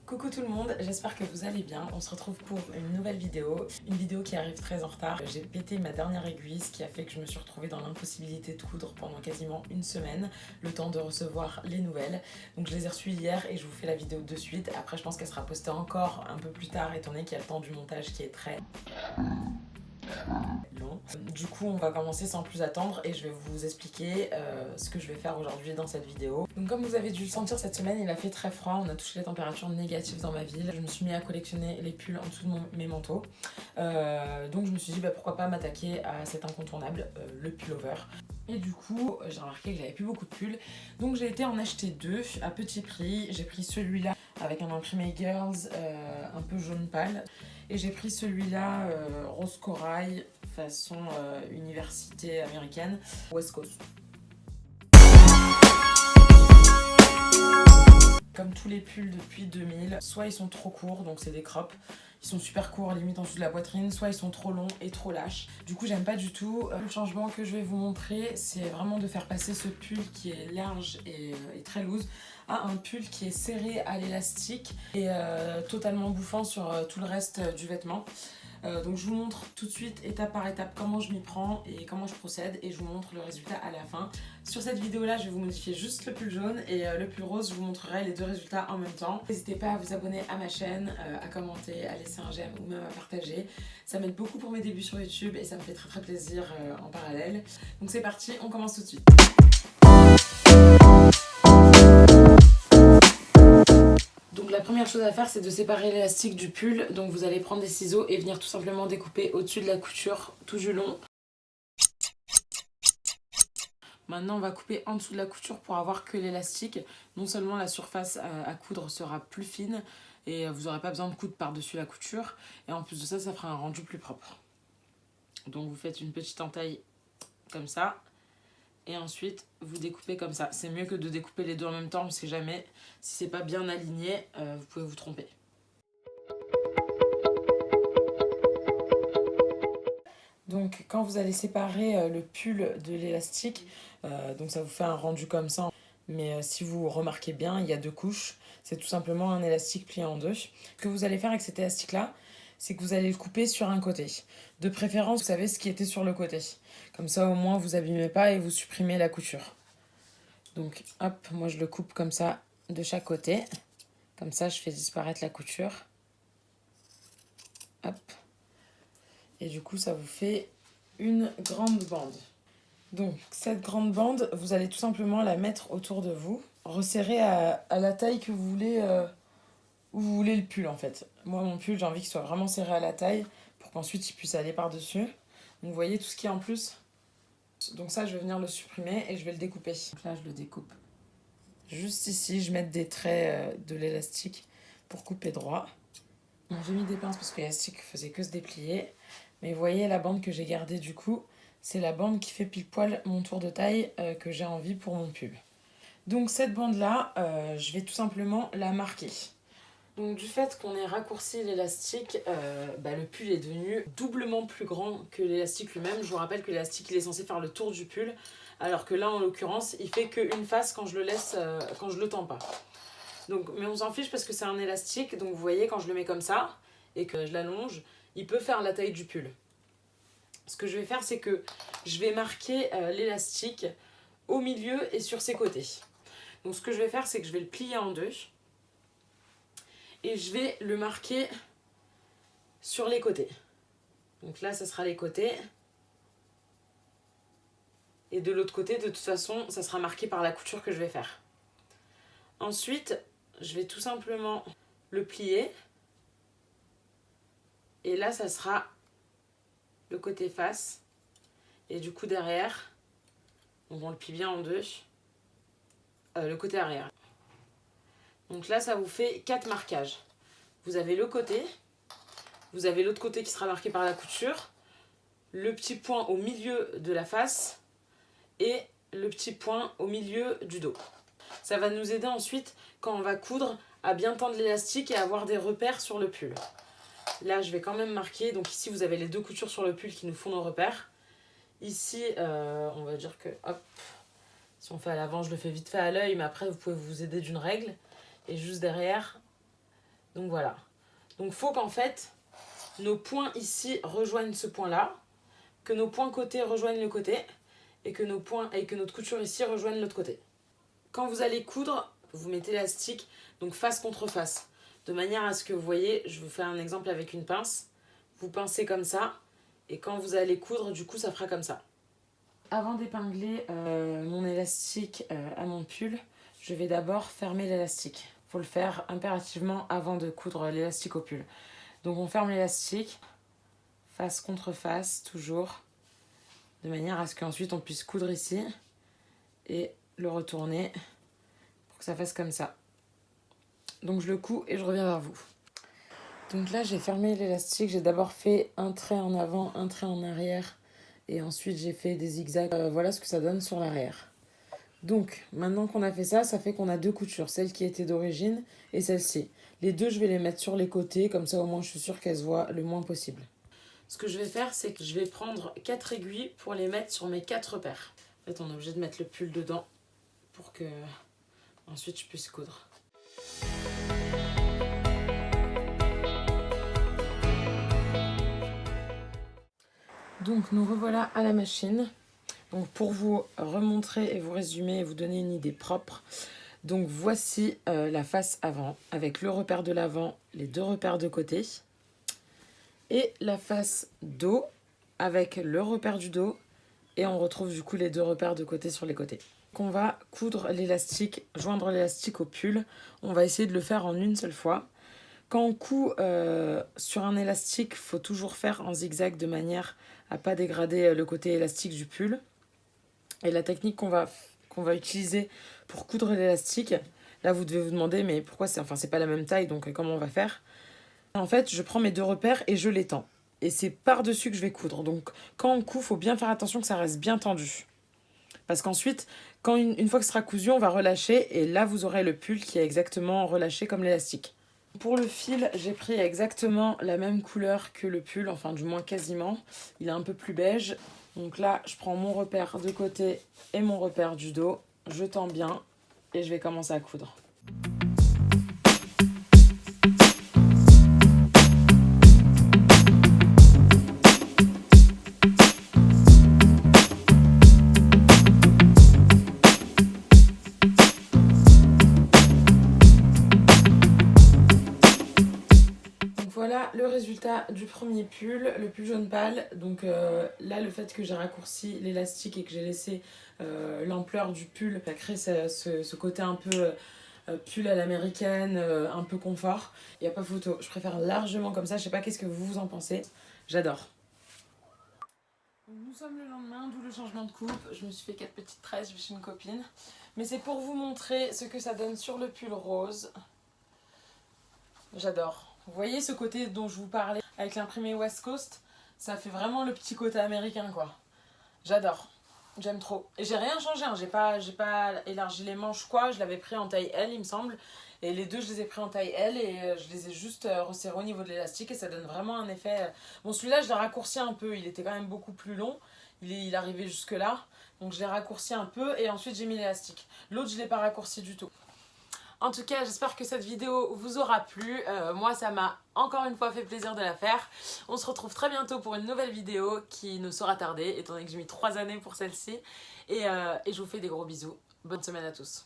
Coucou tout le monde, j'espère que vous allez bien. On se retrouve pour une nouvelle vidéo. Une vidéo qui arrive très en retard. J'ai pété ma dernière aiguille, ce qui a fait que je me suis retrouvée dans l'impossibilité de coudre pendant quasiment une semaine, le temps de recevoir les nouvelles. Donc je les ai reçues hier et je vous fais la vidéo de suite. Après je pense qu'elle sera postée encore un peu plus tard étant donné qu'il y a le temps du montage qui est très long. Du coup on va commencer sans plus attendre et je vais vous expliquer ce que je vais faire aujourd'hui dans cette vidéo. Donc comme vous avez dû le sentir cette semaine, il a fait très froid, on a touché les températures négatives dans ma ville. Je me suis mis à collectionner les pulls en dessous de mes manteaux. Donc je me suis dit pourquoi pas m'attaquer à cet incontournable, le pullover. Et du coup j'ai remarqué que j'avais plus beaucoup de pulls, donc j'ai été en acheter deux à petit prix. J'ai pris celui-là avec un imprimé Girls un peu jaune pâle, et j'ai pris celui-là rose corail façon université américaine West Coast. Comme tous les pulls depuis 2000, soit ils sont trop courts, donc c'est des crops, ils sont super courts, limite en dessous de la poitrine, soit ils sont trop longs et trop lâches. Du coup, j'aime pas du tout. Le changement que je vais vous montrer, c'est vraiment de faire passer ce pull qui est large et très loose à un pull qui est serré à l'élastique et totalement bouffant sur tout le reste du vêtement. Donc je vous montre tout de suite étape par étape comment je m'y prends et comment je procède, et je vous montre le résultat à la fin. Sur cette vidéo là je vais vous modifier juste le pull jaune, et le pull rose je vous montrerai les deux résultats en même temps. N'hésitez pas à vous abonner à ma chaîne, à commenter, à laisser un j'aime ou même à partager. Ça m'aide beaucoup pour mes débuts sur YouTube et ça me fait très plaisir en parallèle. Donc c'est parti, on commence tout de suite. Donc la première chose à faire, c'est de séparer l'élastique du pull. Donc vous allez prendre des ciseaux et venir tout simplement découper au-dessus de la couture tout du long. Maintenant on va couper en dessous de la couture pour avoir que l'élastique. Non seulement la surface à coudre sera plus fine et vous n'aurez pas besoin de coudre par-dessus la couture, et en plus de ça, ça fera un rendu plus propre. Donc vous faites une petite entaille comme ça. Et ensuite, vous découpez comme ça. C'est mieux que de découper les deux en même temps, on ne sait jamais. Si c'est pas bien aligné, vous pouvez vous tromper. Donc quand vous allez séparer le pull de l'élastique, donc ça vous fait un rendu comme ça. Mais si vous remarquez bien, il y a deux couches. C'est tout simplement un élastique plié en deux. Ce que vous allez faire avec cet élastique-là, c'est que vous allez le couper sur un côté. De préférence, vous savez ce qui était sur le côté. Comme ça, au moins, vous abîmez pas et vous supprimez la couture. Donc, hop, moi je le coupe comme ça de chaque côté. Comme ça, je fais disparaître la couture. Hop. Et du coup, ça vous fait une grande bande. Donc, cette grande bande, vous allez tout simplement la mettre autour de vous. Resserrer à la taille que vous voulez, où vous voulez le pull en fait. Moi, mon pull, j'ai envie qu'il soit vraiment serré à la taille pour qu'ensuite il puisse aller par-dessus. Donc, vous voyez tout ce qui est en plus. Donc ça, je vais venir le supprimer et je vais le découper. Donc là, je le découpe. Juste ici, je mets des traits de l'élastique pour couper droit. Donc, j'ai mis des pinces parce que l'élastique faisait que se déplier. Mais vous voyez, la bande que j'ai gardée du coup, c'est la bande qui fait pile poil mon tour de taille que j'ai envie pour mon pull. Donc cette bande-là, je vais tout simplement la marquer. Donc du fait qu'on ait raccourci l'élastique, le pull est devenu doublement plus grand que l'élastique lui-même. Je vous rappelle que l'élastique il est censé faire le tour du pull, alors que là en l'occurrence il fait qu'une face quand je le laisse, quand je le tends pas. Donc, mais on s'en fiche parce que c'est un élastique, donc vous voyez quand je le mets comme ça et que je l'allonge, il peut faire la taille du pull. Ce que je vais faire, c'est que je vais marquer l'élastique au milieu et sur ses côtés. Donc ce que je vais faire, c'est que je vais le plier en deux et je vais le marquer sur les côtés. Donc là, ça sera les côtés. Et de l'autre côté, de toute façon, ça sera marqué par la couture que je vais faire. Ensuite, je vais tout simplement le plier. Et là, ça sera le côté face. Et du coup, derrière, donc on le plie bien en deux, le côté arrière. Donc là, ça vous fait 4 marquages. Vous avez le côté, vous avez l'autre côté qui sera marqué par la couture, le petit point au milieu de la face et le petit point au milieu du dos. Ça va nous aider ensuite, quand on va coudre, à bien tendre l'élastique et à avoir des repères sur le pull. Là, je vais quand même marquer. Donc ici, vous avez les deux coutures sur le pull qui nous font nos repères. Ici, on va dire que, hop, si on fait à l'avant, je le fais vite fait à l'œil, mais après, vous pouvez vous aider d'une règle. Et juste derrière, Donc voilà. Donc faut qu'en fait, nos points ici rejoignent ce point-là, que nos points côté rejoignent le côté, et que notre couture ici rejoigne l'autre côté. Quand vous allez coudre, vous mettez l'élastique donc face contre face, de manière à ce que vous voyez, je vous fais un exemple avec une pince, vous pincez comme ça, et quand vous allez coudre, du coup ça fera comme ça. Avant d'épingler mon élastique à mon pull, je vais d'abord fermer l'élastique. Il faut le faire impérativement avant de coudre l'élastique au pull. Donc on ferme l'élastique, face contre face, toujours, de manière à ce qu'ensuite on puisse coudre ici et le retourner pour que ça fasse comme ça. Donc je le couds et je reviens vers vous. Donc là j'ai fermé l'élastique, j'ai d'abord fait un trait en avant, un trait en arrière et ensuite j'ai fait des zigzags. Voilà ce que ça donne sur l'arrière. Donc maintenant qu'on a fait ça, ça fait qu'on a deux coutures, celle qui était d'origine et celle-ci. Les deux je vais les mettre sur les côtés, comme ça au moins je suis sûre qu'elles se voient le moins possible. Ce que je vais faire, c'est que je vais prendre 4 aiguilles pour les mettre sur mes 4 repères. En fait on est obligé de mettre le pull dedans pour que ensuite je puisse coudre. Donc nous revoilà à la machine. Donc pour vous remontrer et vous résumer et vous donner une idée propre, donc voici la face avant avec le repère de l'avant, les deux repères de côté et la face dos avec le repère du dos et on retrouve du coup les deux repères de côté sur les côtés. On va coudre l'élastique, joindre l'élastique au pull. On va essayer de le faire en une seule fois. Quand on coud sur un élastique, il faut toujours faire en zigzag de manière à ne pas dégrader le côté élastique du pull. Et la technique qu'on va utiliser pour coudre l'élastique, là vous devez vous demander mais pourquoi c'est pas la même taille, donc comment on va faire? En fait, je prends mes deux repères et je les tends. Et c'est par-dessus que je vais coudre. Donc quand on coud, il faut bien faire attention que ça reste bien tendu. Parce qu'ensuite, quand une fois que ce sera cousu, on va relâcher et là vous aurez le pull qui est exactement relâché comme l'élastique. Pour le fil, j'ai pris exactement la même couleur que le pull, enfin du moins quasiment. Il est un peu plus beige. Donc là, je prends mon repère de côté et mon repère du dos. Je tends bien et je vais commencer à coudre. Voilà le résultat du premier pull, le pull jaune pâle. Donc là, le fait que j'ai raccourci l'élastique et que j'ai laissé l'ampleur du pull, ça crée ce côté un peu pull à l'américaine, un peu confort. Il n'y a pas photo, je préfère largement comme ça. Je sais pas qu'est-ce que vous en pensez. J'adore. Nous sommes le lendemain, d'où le changement de coupe. Je me suis fait 4 petites tresses, je vais chez une copine. Mais c'est pour vous montrer ce que ça donne sur le pull rose. J'adore. Vous voyez ce côté dont je vous parlais avec l'imprimé West Coast, ça fait vraiment le petit côté américain quoi. J'adore, j'aime trop. Et j'ai rien changé, hein. J'ai pas élargi les manches quoi, je l'avais pris en taille L il me semble. Et les deux je les ai pris en taille L et je les ai juste resserrés au niveau de l'élastique et ça donne vraiment un effet... Bon celui-là je l'ai raccourci un peu, il était quand même beaucoup plus long, il arrivait jusque là. Donc je l'ai raccourci un peu et ensuite j'ai mis l'élastique. L'autre je l'ai pas raccourci du tout. En tout cas, j'espère que cette vidéo vous aura plu. Moi, ça m'a encore une fois fait plaisir de la faire. On se retrouve très bientôt pour une nouvelle vidéo qui ne sera tarder, étant donné que j'ai mis 3 années pour celle-ci. Et je vous fais des gros bisous. Bonne semaine à tous.